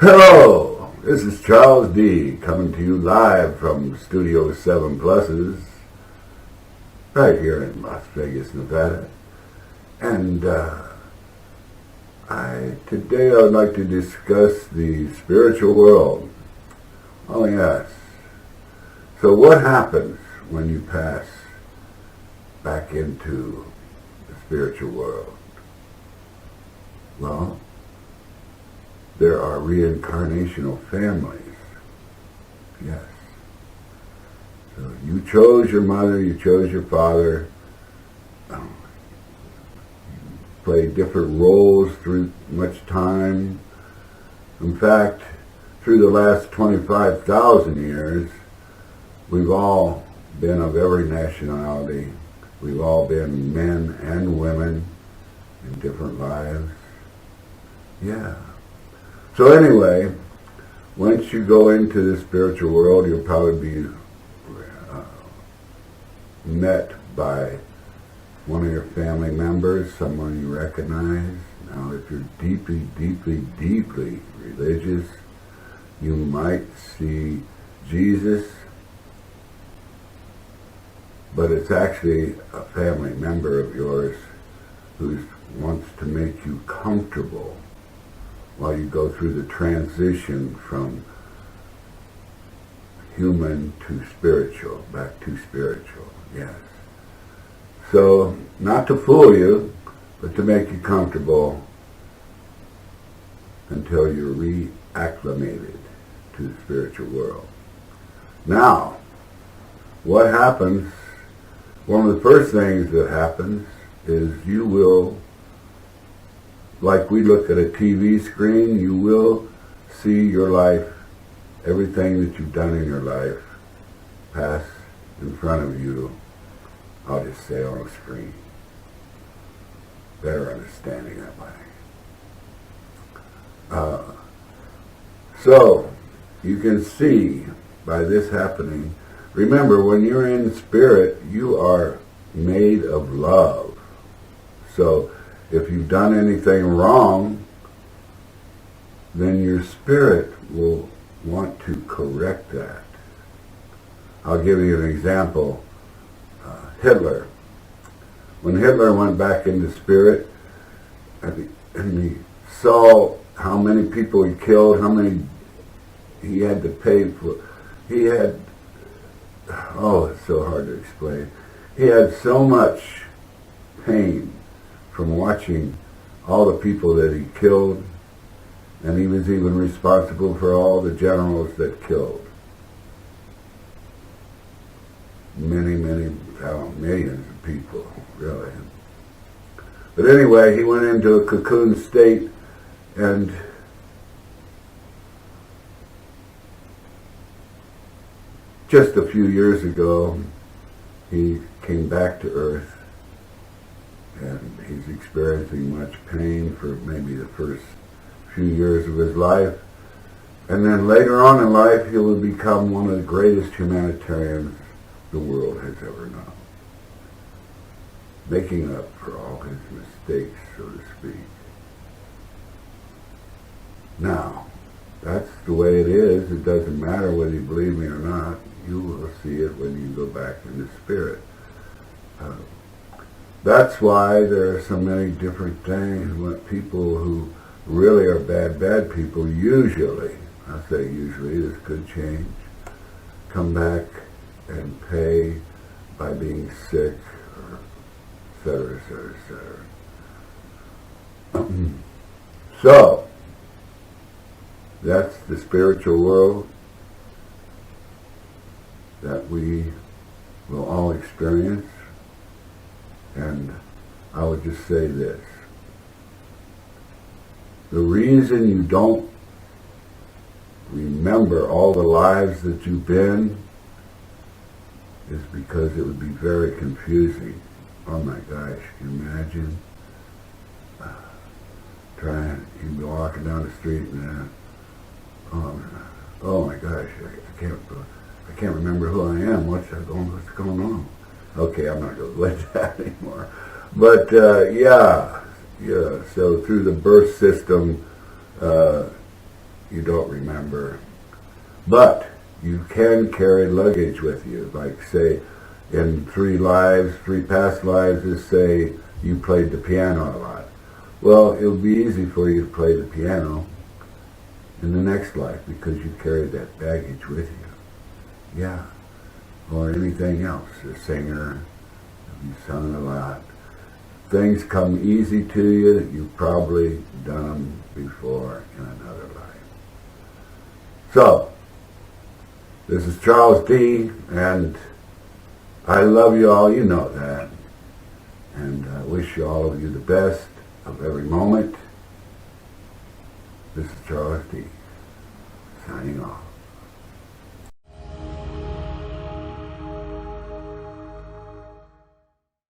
Hello, this is Charles D. coming to you live from Studio 7 Pluses, right here in Las Vegas, Nevada. And today I would like to discuss the spiritual world. Oh yes. So what happens when you pass back into the spiritual world? Well, there are reincarnational families. Yes. So you chose your mother, you chose your father, you played different roles through much time. In fact, through the last 25,000 years, we've all been of every nationality. We've all been men and women in different lives. Yeah. So anyway, once you go into the spiritual world, you'll probably be met by one of your family members, someone you recognize. Now, if you're deeply, deeply, deeply religious, you might see Jesus, but it's actually a family member of yours who wants to make you comfortable while you go through the transition from human to spiritual, back to spiritual, yes. So, not to fool you, but to make you comfortable until you're reacclimated to the spiritual world. Now, what happens, one of the first things that happens is you will, like we look at a TV screen, you will see your life, everything that you've done in your life, pass in front of you, I'll just say on a screen. Better understanding that way. So, you can see by this happening, remember when you're in spirit, you are made of love. So, if you've done anything wrong, then your spirit will want to correct that. I'll give you an example. Hitler. When Hitler went back into spirit, and he saw how many people he killed, how many he had to pay for, he had, oh, it's so hard to explain. He had so much pain from watching all the people that he killed, and he was even responsible for all the generals that killed. Many, millions of people, really. But anyway, he went into a cocoon state, and just a few years ago, he came back to Earth, and he's experiencing much pain for maybe the first few years of his life. And then later on in life, he will become one of the greatest humanitarians the world has ever known, making up for all his mistakes, so to speak. Now, that's the way it is. It doesn't matter whether you believe me or not. You will see it when you go back into spirit. That's why there are so many different things when people who really are bad people usually, I say usually, this could change, come back and pay by being sick, or et cetera, et cetera, et cetera. So, that's the spiritual world that we will all experience. And I would just say this. The reason you don't remember all the lives that you've been is because it would be very confusing. Oh my gosh, can you imagine? You'd be walking down the street and oh my gosh, I can't remember who I am. What's going on? Okay, I'm not going to go into that anymore. But yeah. So through the birth system, you don't remember. But you can carry luggage with you. Like, say, in 3 past lives, just say you played the piano a lot. Well, it'll be easy for you to play the piano in the next life because you carried that baggage with you. Yeah. Or anything else. A singer, you sung a lot. Things come easy to you. You've probably done them before in another life. So, this is Charles D. And I love you all. You know that. And I wish you all of you the best of every moment. This is Charles D. signing off.